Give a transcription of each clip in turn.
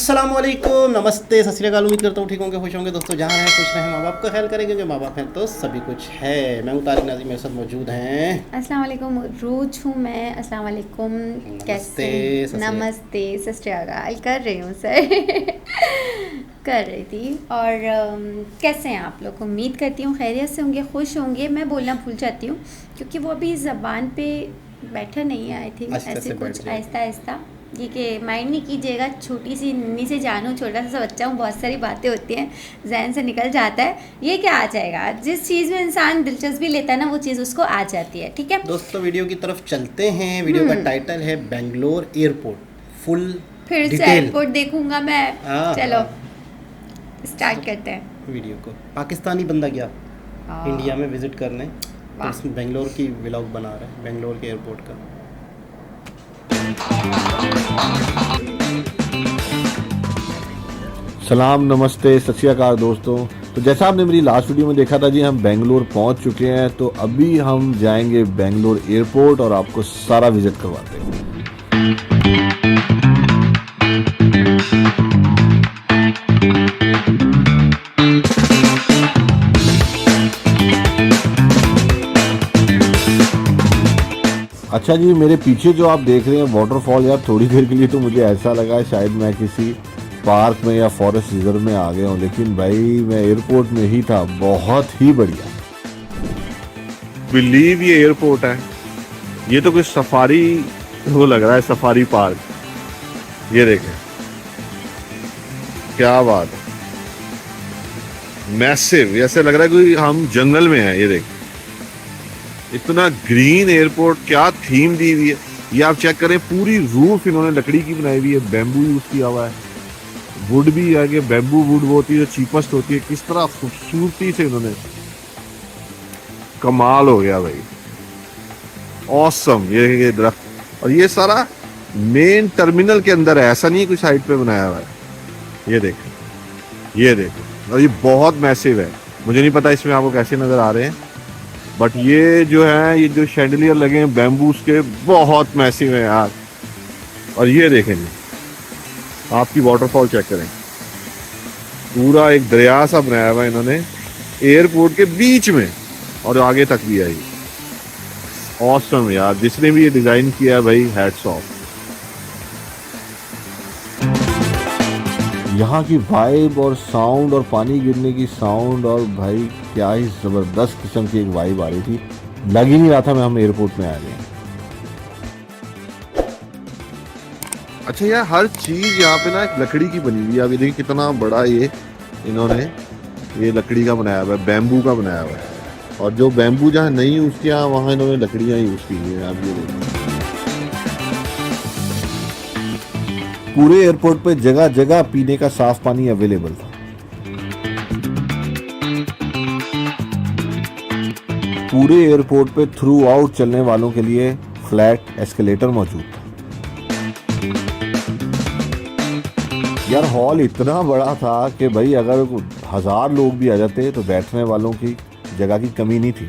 अस्सलामुअलैकुम, नमस्ते, सत श्री अकाल। उम्मीद करता हूँ ठीक होंगे, खुश होंगे दोस्तों। जहाँ हैं खुश रहें, माँ बाप का ख्याल करेंगे, क्योंकि माँ बाप हैं तो सभी कुछ है। मैं हूँ तारिक नाज़ी, मेरे साथ मौजूद हैं। अस्सलाम वालेकुम, रूज हूँ मैं। अस्सलाम वालेकुम। कैसे? नमस्ते, सत श्री अकाल कर रही हूँ सर। कर रही थी। और कैसे हैं आप लोग? उम्मीद करती हूँ खैरियत से होंगे, खुश होंगे। मैं बोलना भूल जाती हूँ क्योंकि वो अभी ज़बान पे बैठा नहीं है। आई थिंक ऐसे कुछ आहिस्ता आहिस्ता। ये कि माइंड नहीं कीजिएगा, छोटी सी नन्ही से जानू, छोटा सा बच्चा हूँ, बहुत सारी बातें होती हैं, जहन से निकल जाता है। ये क्या आ जाएगा, जिस चीज़ में इंसान दिलचस्पी लेता है ना, वो चीज़ उसको आ जाती है। ठीक है दोस्तों, वीडियो की तरफ चलते हैं। वीडियो का टाइटल है बेंगलोर एयरपोर्ट फुल फिर से डिटेल। एयरपोर्ट देखूंगा मैं। चलो स्टार्ट करते हैं वीडियो को। पाकिस्तानी बंदा गया इंडिया में विजिट करने, तो इसमें बेंगलोर की व्लॉग बना रहा है, बेंगलोर के एयरपोर्ट का। सलाम, नमस्ते, सत श्री अकाल दोस्तों। तो जैसा आपने मेरी लास्ट वीडियो में देखा था जी, हम बेंगलोर पहुंच चुके हैं। तो अभी हम जाएंगे बेंगलोर एयरपोर्ट और आपको सारा विजिट करवाते हैं। अच्छा जी, मेरे पीछे जो आप देख रहे हैं वाटरफॉल, यार थोड़ी देर के लिए तो मुझे ऐसा लगा शायद मैं किसी पार्क में या फॉरेस्ट रिजर्व में आ गया हूँ, लेकिन भाई मैं एयरपोर्ट में ही था। बहुत ही बढ़िया। बिलीव ये एयरपोर्ट है, ये तो कोई सफारी वो लग रहा है, सफारी पार्क। ये देखें क्या बात है, मैसिव। ऐसे लग रहा है कोई हम जंगल में हैं। ये देखें इतना ग्रीन एयरपोर्ट, क्या थीम दी हुई है। ये आप चेक करें, पूरी रूफ इन्होंने लकड़ी की बनाई हुई है, बैम्बू यूज किया हुआ है। वुड भी है कि बैम्बू वुड वो होती है जो चीपेस्ट होती है। किस तरह खूबसूरती से इन्होंने, कमाल हो गया भाई, ऑसम। ये दरख्त और ये सारा मेन टर्मिनल के अंदर है, ऐसा नहीं कुछ साइड पे बनाया हुआ है। ये देखें, ये देखें, और ये बहुत मैसिव है। मुझे नहीं पता इसमें आपको कैसे नजर आ रहे हैं, बट ये जो है, ये जो शैंडलियर लगे हैं बैम्बूस के, बहुत मैसिव है यार। और ये देखें जी, आपकी वाटरफॉल चेक करें, पूरा एक दरिया सा बनाया हुआ है इन्होंने एयरपोर्ट के बीच में, और आगे तक भी है। ऑसम यार, जिसने भी ये डिजाइन किया है भाई, हैट्स ऑफ। यहाँ की वाइब और साउंड और पानी गिरने की साउंड, और भाई क्या ही जबरदस्त किस्म की एक वाइब आ रही थी। लग ही नहीं रहा था मैं हम एयरपोर्ट में आ गए। अच्छा यार, हर चीज यहाँ पे ना एक लकड़ी की बनी हुई है। अभी देखिए कितना बड़ा ये इन्होंने ये लकड़ी का बनाया हुआ है, बैम्बू का बनाया हुआ है। और जो बैम्बू जहाँ नहीं यूज किया, वहाँ इन्होंने लकड़ियाँ यूज की हुई है। आप ये देखिए, पूरे एयरपोर्ट पे जगह जगह पीने का साफ पानी अवेलेबल था। पूरे एयरपोर्ट पे थ्रू आउट चलने वालों के लिए फ्लैट एस्केलेटर मौजूद था। यार हॉल इतना बड़ा था कि भाई अगर 1000 लोग भी आ जाते तो बैठने वालों की जगह की कमी नहीं थी।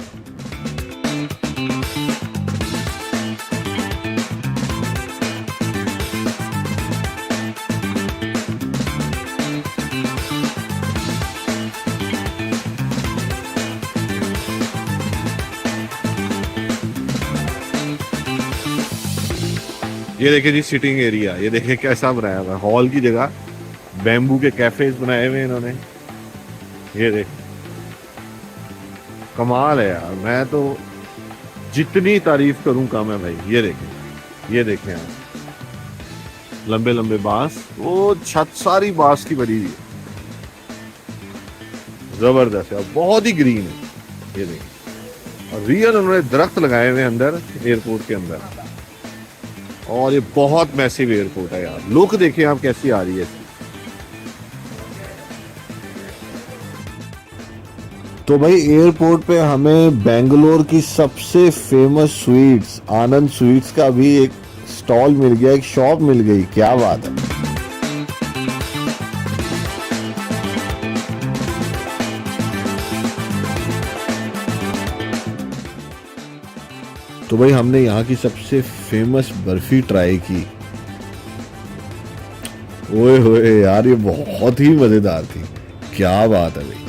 ये देखिए जी, सिटिंग एरिया, ये देखिए कैसा बनाया हुआ है। हॉल की जगह बैम्बू के कैफेज बनाए हुए इन्होंने। ये देख, कमाल है यार। मैं तो जितनी तारीफ करूं कम है भाई। ये देखें, ये देखें यार, लंबे लंबे बांस, वो छत सारी बांस की बनी हुई है, जबरदस्त है, बहुत ही ग्रीन है। ये देखें, और रियल उन्होंने दरख्त लगाए हुए अंदर एयरपोर्ट के अंदर। और ये बहुत मैसिव एयरपोर्ट है यार। लुक देखिए आप कैसी आ रही है। तो भाई एयरपोर्ट पे हमें बेंगलोर की सबसे फेमस स्वीट्स, आनंद स्वीट्स का भी एक स्टॉल मिल गया, एक शॉप मिल गई। क्या बात है। तो भाई हमने यहाँ की सबसे फेमस बर्फी ट्राई की। ओए होए यार, ये बहुत ही मजेदार थी, क्या बात है भाई।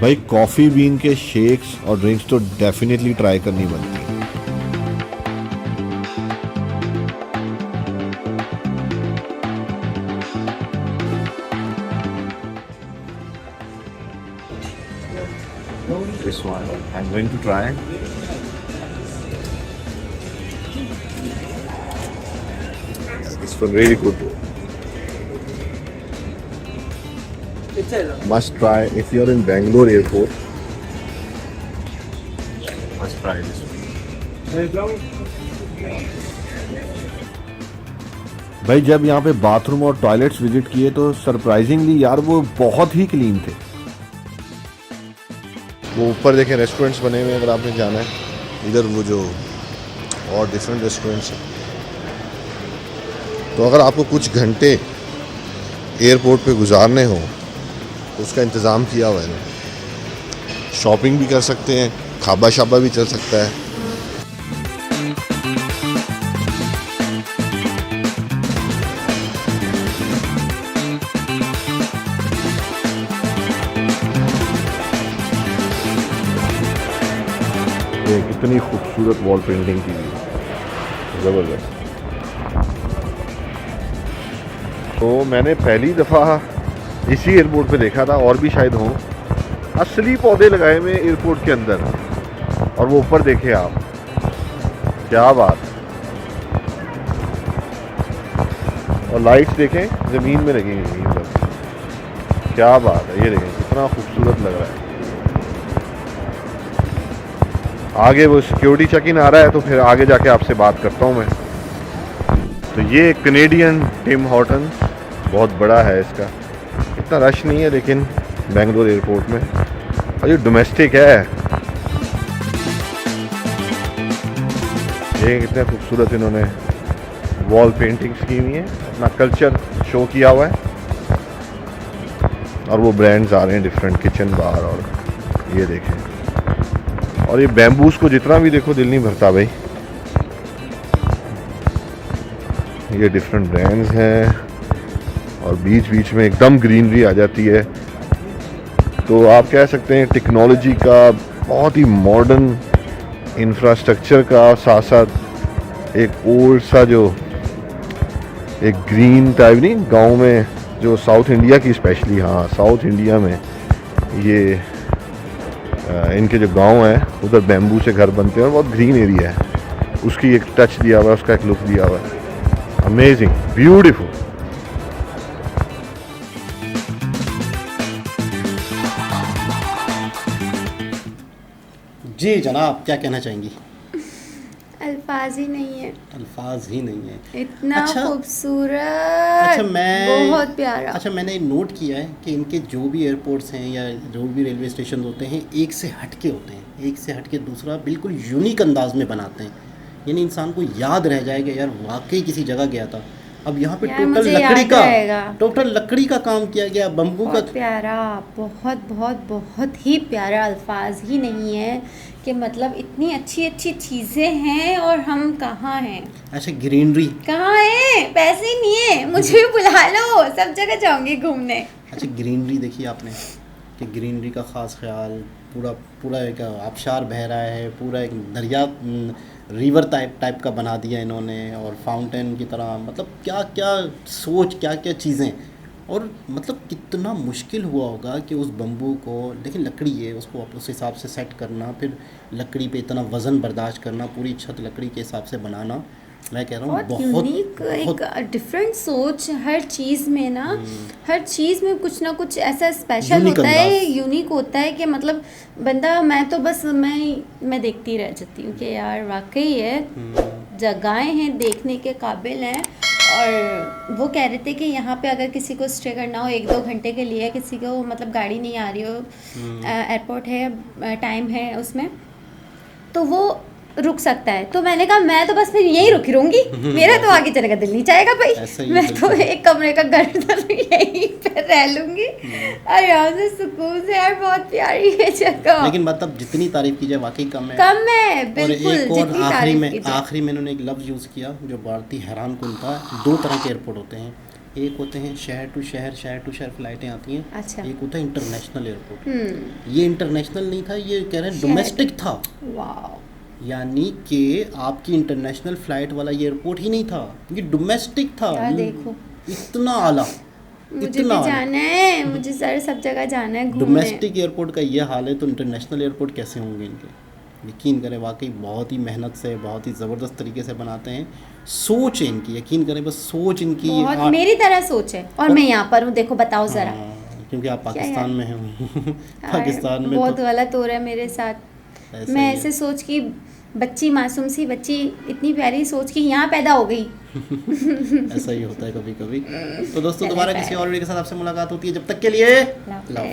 भाई कॉफी बीन के शेक्स और ड्रिंक्स तो डेफिनेटली ट्राई करनी बनती है। This one I'm going to try. This one really good. Must try if you're in Bangalore airport. Must try this one. भाई जब यहाँ पे बाथरूम और टॉयलेट्स विजिट किए तो सरप्राइजिंगली यार वो बहुत ही क्लीन थे। वो ऊपर देखें रेस्टोरेंट्स बने हुए हैं, अगर आपने जाना है इधर वो जो और डिफरेंट रेस्टोरेंट्स हैं। तो अगर आपको कुछ घंटे एयरपोर्ट पे गुजारने हो तो उसका इंतज़ाम किया हुआ है। शॉपिंग भी कर सकते हैं, खाबा शाबा भी चल सकता है। कितनी खूबसूरत वॉल पेंटिंग की हुई, ज़बरदस्त। तो मैंने पहली दफ़ा इसी एयरपोर्ट पे देखा था, और भी शायद हों, असली पौधे लगाए हुए एयरपोर्ट के अंदर। और वो ऊपर देखे आप, क्या बात। और लाइट्स देखें ज़मीन में लगी हुई बस, क्या बात है। ये देखें कितना खूबसूरत लग रहा है। आगे वो सिक्योरिटी चेक इन आ रहा है, तो फिर आगे जाके आपसे बात करता हूँ मैं। तो ये कनेडियन टिम हॉर्टन्स बहुत बड़ा है, इसका इतना रश नहीं है लेकिन बेंगलोर एयरपोर्ट में, और ये डोमेस्टिक है। ये कितने खूबसूरत इन्होंने वॉल पेंटिंग्स की हुई हैं, अपना कल्चर शो किया हुआ है। और वो ब्रांड्स आ रहे हैं डिफरेंट, किचन बार, और ये देखें। और ये बैम्बूस को जितना भी देखो दिल नहीं भरता भाई। ये डिफरेंट ब्रांड्स हैं और बीच बीच में एकदम ग्रीनरी आ जाती है। तो आप कह सकते हैं टेक्नोलॉजी का, बहुत ही मॉडर्न इंफ्रास्ट्रक्चर का, साथ साथ एक ओल्ड सा जो एक ग्रीन टाइप, नहीं गांव में जो साउथ इंडिया की स्पेशली, हाँ साउथ इंडिया में ये इनके जो गांव हैं उधर बैम्बू से घर बनते हैं और बहुत ग्रीन एरिया है, उसकी एक टच दिया हुआ है, उसका एक लुक दिया हुआ है। Amazing, beautiful. जी जनाब, क्या कहना चाहेंगी? अल्फाज ही नहीं है, अल्फाज ही नहीं है। इतना अच्छा, खूबसूरत, अच्छा बहुत प्यारा। अच्छा, मैंने नोट किया है कि इनके जो भी एयरपोर्ट्स हैं या जो भी रेलवे स्टेशन होते हैं, एक से हटके होते हैं, एक से हटके दूसरा बिल्कुल यूनिक अंदाज में बनाते हैं। यानी इंसान को याद रह जाएगा यार वाकई किसी जगह गया था। अब यहाँ पे टोटल लकड़ी का काम किया गया, बम्बू का। प्यारा, बहुत बहुत बहुत ही प्यारा, अल्फाज ही नहीं है कि मतलब इतनी अच्छी अच्छी चीज़ें हैं और हम कहाँ हैं। अच्छा, ग्रीनरी कहाँ है? पैसे ही नहीं है, मुझे भी बुला लो, सब जगह जाऊंगी घूमने। अच्छा, ग्रीनरी देखी आपने कि ग्रीनरी का ख़ास ख्याल, पूरा एक आबशार बह रहा है, पूरा एक दरिया रिवर टाइप का बना दिया इन्होंने, और फाउंटेन की तरह। मतलब क्या क्या सोच, क्या क्या चीज़ें। और मतलब कितना मुश्किल हुआ होगा कि उस बम्बू को, लेकिन लकड़ी है, उसको उस हिसाब से सेट करना, फिर लकड़ी पे इतना वज़न बर्दाश्त करना, पूरी छत लकड़ी के हिसाब से बनाना। मैं कह रहा हूँ बहुत यूनिक, एक डिफरेंट सोच हर चीज़ में ना, हर चीज़ में कुछ ना कुछ ऐसा स्पेशल होता है, यूनिक होता है कि मतलब बंदा, मैं तो बस मैं देखती रह जाती हूँ कि यार वाकई है, जगहें हैं देखने के काबिल हैं। और वो कह रहे थे कि यहाँ पे अगर किसी को स्टे करना हो 1-2 घंटे के लिए, किसी को मतलब गाड़ी नहीं आ रही हो, एयरपोर्ट है, टाइम है उसमें, तो वो रुक सकता है, तो मैंने कहा मैं तो बस फिर यहीं रुकी रहूंगी, मेरा तो आगे चलेगा दिल नहीं चाहेगा ऐसा भाई, ही मैं है, तो बिल्कुल। एक कमरे का घर तो यहीं पे रह लूंगी और यहाँ से सुकून से। यार बहुत प्यारी है जगह, लेकिन मतलब जितनी तारीफ की जाए वाकई कम है। कम है और बिल्कुल, एक और जितनी तारीफ की जाए। आखिरी में इन्होंने एक लफ्ज़ यूज़ किया जो बहुत ही हैरान कुन था। 2 तरह के एयरपोर्ट होते हैं, एक होते हैं शहर टू शहर फ्लाइटें आती हैं, अच्छा। एक होता है इंटरनेशनल एयरपोर्ट। ये इंटरनेशनल नहीं था, ये कह रहे हैं शहर। डोमेस्टिक था, वाह, यानी कि आपकी इंटरनेशनल फ्लाइट वाला ये एयरपोर्ट ही नहीं था, ये डोमेस्टिक था। यार देखो, इतना आला, मुझे भी इतना आला। जाना है, मुझे सर सब जगह जाना है घूमने। डोमेस्टिक एयरपोर्ट का ये हाल है तो इंटरनेशनल एयरपोर्ट कैसे होंगे इनके? यकीन करें वाकई बहुत ही मेहनत से, बहुत ही ज़बरदस्त तरीके से बनाते हैं। सोच है इनकी, यकीन करें, बस सोच इनकी बहुत मेरी तरह सोच है, और मैं यहाँ पर हूँ, देखो बताओ जरा। हाँ, क्योंकि आप क्या पाकिस्तान यार? में हैं। यार, पाकिस्तान में बहुत तो गलत हो रहा है मेरे साथ। ऐसा मैं ही है। ऐसे सोच की बच्ची, मासूम सी बच्ची, इतनी प्यारी सोच की यहाँ पैदा हो गई। ऐसा ही होता है कभी कभी। तो दोस्तों चले दोबारा बाय। किसी और वीडियो के साथ आपसे मुलाकात होती है, जब तक के लिए लव लव।